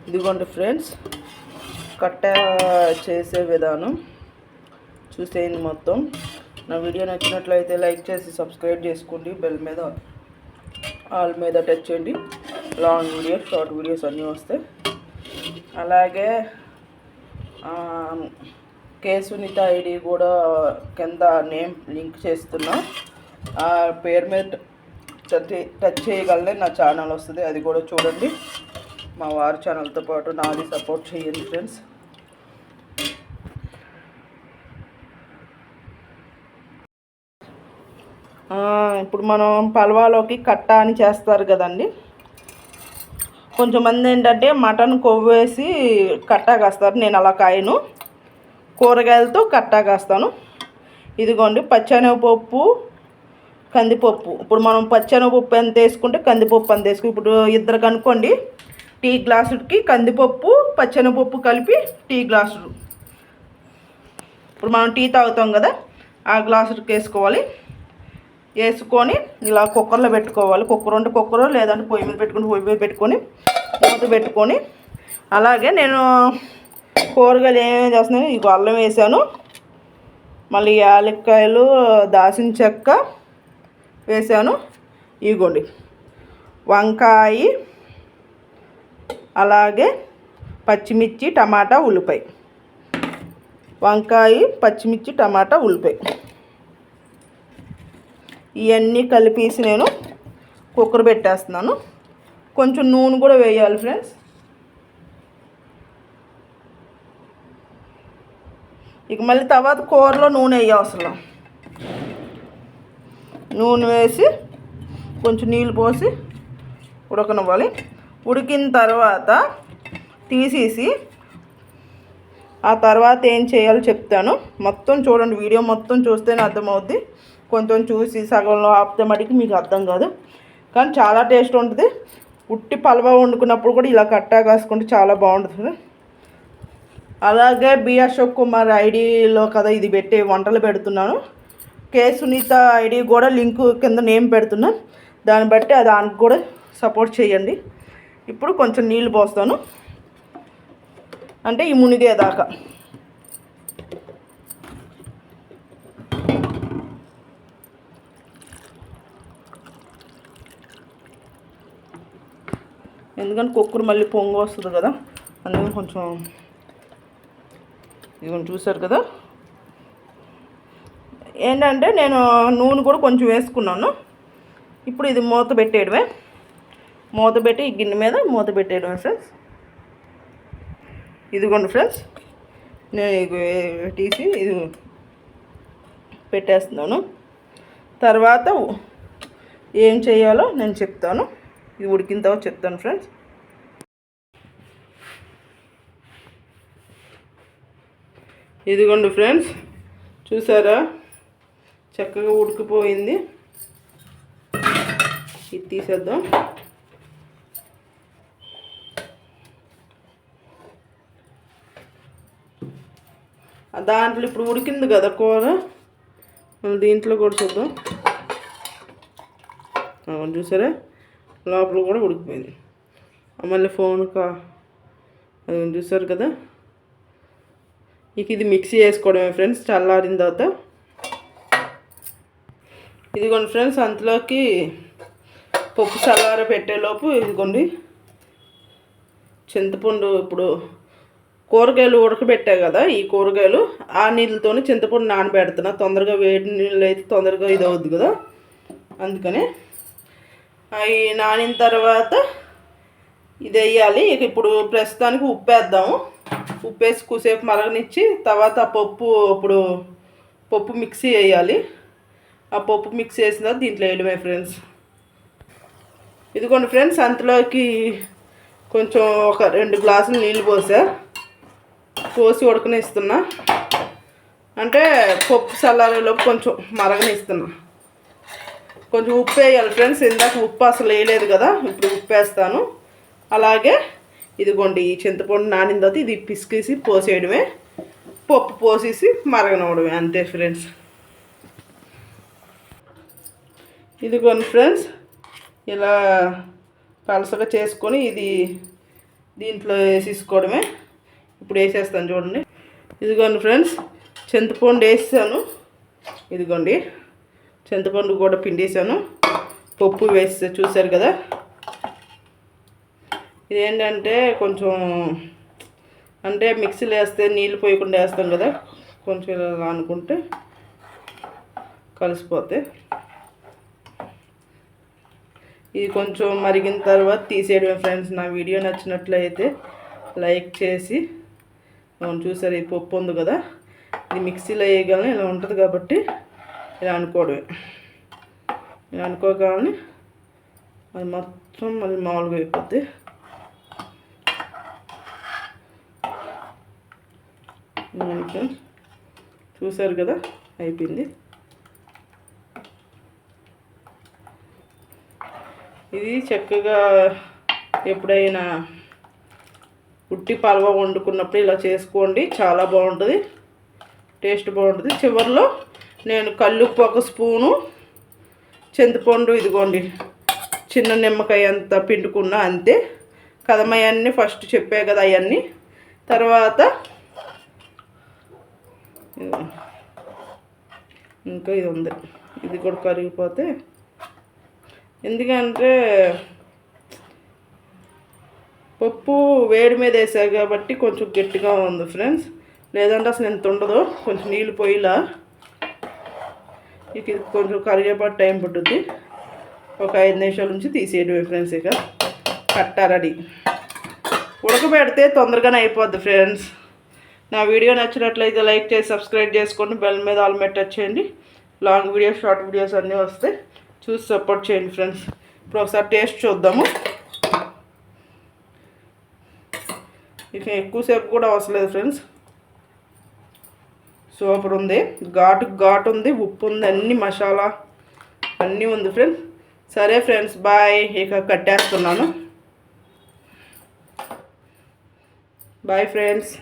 ఇదిగోండి ఫ్రెండ్స్, కట్ట చేసే విధానం చూసేయండి మొత్తం. నా వీడియో నచ్చినట్లయితే లైక్ చేసి సబ్స్క్రైబ్ చేసుకోండి. బెల్ మీద ఆల్ మీద టచ్ చేయండి. లాంగ్ వీడియోస్, షార్ట్ వీడియోస్ అన్నీ వస్తాయి. అలాగే కే సునీత ఐడి కూడా కింద నేమ్ లింక్ చేస్తున్నా. ఆ పేరు మీద టచ్ చేయగలనే నా ఛానల్ వస్తుంది, అది కూడా చూడండి. మా వారి ఛానల్తో పాటు నాది సపోర్ట్ చేయండి ఫ్రెండ్స్. ఇప్పుడు మనం పల్వాలోకి కట్ట అని చేస్తారు కదండి. కొంచెం మంది ఏంటంటే మటన్ కొవ్వు వేసి కట్టా కాస్తారు. నేను అలా కాయను, కూరగాయలతో కట్టా కాస్తాను. ఇదిగోండి పచ్చెనగపప్పు, కందిపప్పు. ఇప్పుడు మనం పచ్చెనగపప్పు ఎంత వేసుకుంటే కందిపప్పు అంత వేసుకుంటే, ఇప్పుడు ఇద్దరు కనుక్కోండి, టీ గ్లాసుకి కందిపప్పు పచ్చెనగపప్పు కలిపి టీ గ్లాసులు. ఇప్పుడు మనం టీ తాగుతాం కదా, ఆ గ్లాసుకి వేసుకోవాలి. వేసుకొని ఇలా కుక్కర్లో పెట్టుకోవాలి. కుక్కర్ ఉంటే కుక్కర్, లేదంటే పొయ్యి మీద పెట్టుకొని మూత పెట్టుకొని, అలాగే నేను కూరగాయలు ఏమేమి చేస్తున్నాను, ఈ అల్లం వేసాను, మళ్ళీ యాలక్కాయలు, దాల్చిన చెక్క వేసాను. ఇగోండి వంకాయ, అలాగే పచ్చిమిర్చి, టమాటా, ఉల్లిపాయ. వంకాయ, పచ్చిమిర్చి, టమాటా, ఉల్లిపాయ ఇవన్నీ కలిపేసి నేను కుక్కర్ పెట్టేస్తున్నాను. కొంచెం నూనె కూడా వేయాలి ఫ్రెండ్స్. ఇక మళ్ళీ తర్వాత కూరలో నూనె వేయవసరం. నూనె వేసి కొంచెం నీళ్ళు పోసి ఉడకనివ్వాలి. ఉడికిన తర్వాత తీసేసి ఆ తర్వాత ఏం చేయాలో చెప్తాను. మొత్తం చూడండి, వీడియో మొత్తం చూస్తేనే అర్థమవుద్ది. కొంచెం చూసి సగంలో ఆపితే మటుకు మీకు అర్థం కాదు, కానీ చాలా టేస్ట్ ఉంటుంది. ఉట్టి పలవ వండుకున్నప్పుడు కూడా ఇలా కట్టా కాసుకుంటే చాలా బాగుంటుంది. అలాగే బి అశోక్ కుమార్ ఐడిలో కదా ఇది పెట్టి వంటలు పెడుతున్నాను. కే సునీత ఐడి కూడా లింక్ కింద నేమ్ పెడుతున్నాను, దాన్ని బట్టి దానికి కూడా సపోర్ట్ చేయండి. ఇప్పుడు కొంచెం నీళ్ళు పోస్తాను, అంటే ఈ మునిగేదాకా. ఎందుకంటే కుక్కర్ మళ్ళీ పొంగు వస్తుంది కదా, అందుకని కొంచెం. ఇదిగోండి చూసారు కదా, ఏంటంటే నేను నూనె కూడా కొంచెం వేసుకున్నాను. ఇప్పుడు ఇది మూత పెట్టేయడమే, మూత పెట్టి ఈ గిన్నె మీద మూత పెట్టేయడమే ఫ్రెండ్స్. ఇదిగోండి ఫ్రెండ్స్, నేను తీసి ఇది పెట్టేస్తున్నాను. తర్వాత ఏం చేయాలో నేను చెప్తాను, ఇది ఉడికిన తర్వాత చెప్తాను ఫ్రెండ్స్. ఇదిగోండి ఫ్రెండ్స్, చూసారా చక్కగా ఉడికిపోయింది. ఇది తీసేద్దాం. దాంట్లో ఇప్పుడు ఉడికింది కదా కూర, దీంట్లో కూడా చూద్దాం. చూసారా లోపల కూడా ఉడికిపోయింది. మళ్ళీ అది చూసారు కదా. ఇక ఇది మిక్సీ చేసుకోవడమే ఫ్రెండ్స్, చల్లారిన తర్వాత. ఇదిగోండి ఫ్రెండ్స్, అంతలోకి పప్పు చల్లార పెట్టేలోపు ఇదిగోండి చింతపండు. ఇప్పుడు కూరగాయలు ఉడకబెట్టా కదా, ఈ కూరగాయలు ఆ నీళ్ళతోనే చింతపండు నానబెడుతున్నా. తొందరగా వేడి నీళ్ళు అయితే తొందరగా ఇది అవుద్ది కదా, అందుకని. అవి నానిన తర్వాత ఇది వేయాలి. ఇక ఇప్పుడు ప్రస్తుతానికి ఉప్పు వేద్దాము. ఉప్పు వేసి కూసేపు మరగనిచ్చి తర్వాత పప్పు మిక్సీ వేయాలి. ఆ పప్పు మిక్సీ వేసిన తర్వాత దీంట్లో వేయడమే ఫ్రెండ్స్. ఇదిగోండి ఫ్రెండ్స్, అంతలోకి కొంచెం ఒక 2 గ్లాసులు నీళ్ళు పోసి ఉడకనిస్తున్నా. అంటే పప్పు చల్లారేలోపు కొంచెం మరగనిస్తున్నా. కొంచెం ఉప్పు వేయాలి ఫ్రెండ్స్, ఇందాక ఉప్పు అసలు వేయలేదు కదా, ఇప్పుడు ఉప్పు వేస్తాను. అలాగే ఇదిగోండి ఈ చింతపండు నానిన తర్వాత ఇది పిసికేసి పోసేయడమే, పప్పు పోసేసి మరగనవడమే, అంతే ఫ్రెండ్స్. ఇదిగోండి ఫ్రెండ్స్, ఇలా పలసగా చేసుకొని ఇది దీంట్లో వేసేసుకోవడమే. ఇప్పుడు వేసేస్తాను చూడండి. ఇదిగోండి ఫ్రెండ్స్, చింతపండు వేసాను. ఇదిగోండి చింతపండు కూడా పిండేసాను, పప్పు వేస్తే చూసారు కదా. ఇదేంటంటే కొంచెం అంటే మిక్సీలో వేస్తే నీళ్ళు పోయకుండా వేస్తాం కదా, కొంచెం ఇలా అనుకుంటే కలిసిపోతే. ఇది కొంచెం మరిగిన తర్వాత తీసేయడమే ఫ్రెండ్స్. నా వీడియో నచ్చినట్లయితే లైక్ చేసి, చూసారు ఈ పప్పు ఉంది కదా, ఇది మిక్సీలో వేయగలను ఇలా ఉంటుంది కాబట్టి ఇలా అనుకోవడమే. ఇలా అనుకోగానే అది మొత్తం మళ్ళీ మామూలుగా అయిపోద్ది. చూసారు కదా, అయిపోయింది. ఇది చక్కగా ఎప్పుడైనా ఉట్టి పల్వ వండుకున్నప్పుడు ఇలా చేసుకోండి, చాలా బాగుంటుంది, టేస్ట్ బాగుంటుంది. చివరిలో నేను కల్లుప్పు 1 స్పూను, చింతపండు ఇదిగోండి చిన్న నిమ్మకాయ అంత పిండుకున్నా, అంతే కదమయన్నీ ఫస్ట్ చెప్పే కదా అవన్నీ. తర్వాత ఇంకా ఇది ఉంది, ఇది కూడా కరిగిపోతే, ఎందుకంటే పప్పు వేడి మీద వేసారు కాబట్టి కొంచెం గట్టిగా ఉంది ఫ్రెండ్స్, లేదంటే అసలు ఎంత ఉండదు. కొంచెం నీళ్ళు పోయిలా ఇక ఇది కొంచెం కరిగేపాటు టైం పట్టుద్ది. ఒక 5 నిమిషాల నుంచి తీసేయడమే ఫ్రెండ్స్. ఇక కట్టా రెడీ. ఉడకబెడితే తొందరగానే అయిపోద్ది ఫ్రెండ్స్. నా వీడియో నచ్చినట్లయితే లైక్ చేసి సబ్స్క్రైబ్ చేసుకోండి, బెల్ మీద ఆల్ మీద టచ్ చేయండి. లాంగ్ వీడియోస్, షార్ట్ వీడియోస్ అన్నీ వస్తాయి, చూసి సపోర్ట్ చేయండి ఫ్రెండ్స్. ఇప్పుడు ఒకసారి టేస్ట్ చూద్దాము. ఇక ఎక్కువసేపు కూడా అవసరం లేదు ఫ్రెండ్స్, సూపర్ ఉంది. ఘాటు ఉంది, ఉప్పు ఉంది, అన్ని మసాలా అన్నీ ఉంది ఫ్రెండ్స్. సరే ఫ్రెండ్స్, బాయ్. ఇక కట్టేస్తున్నాను. Bye friends.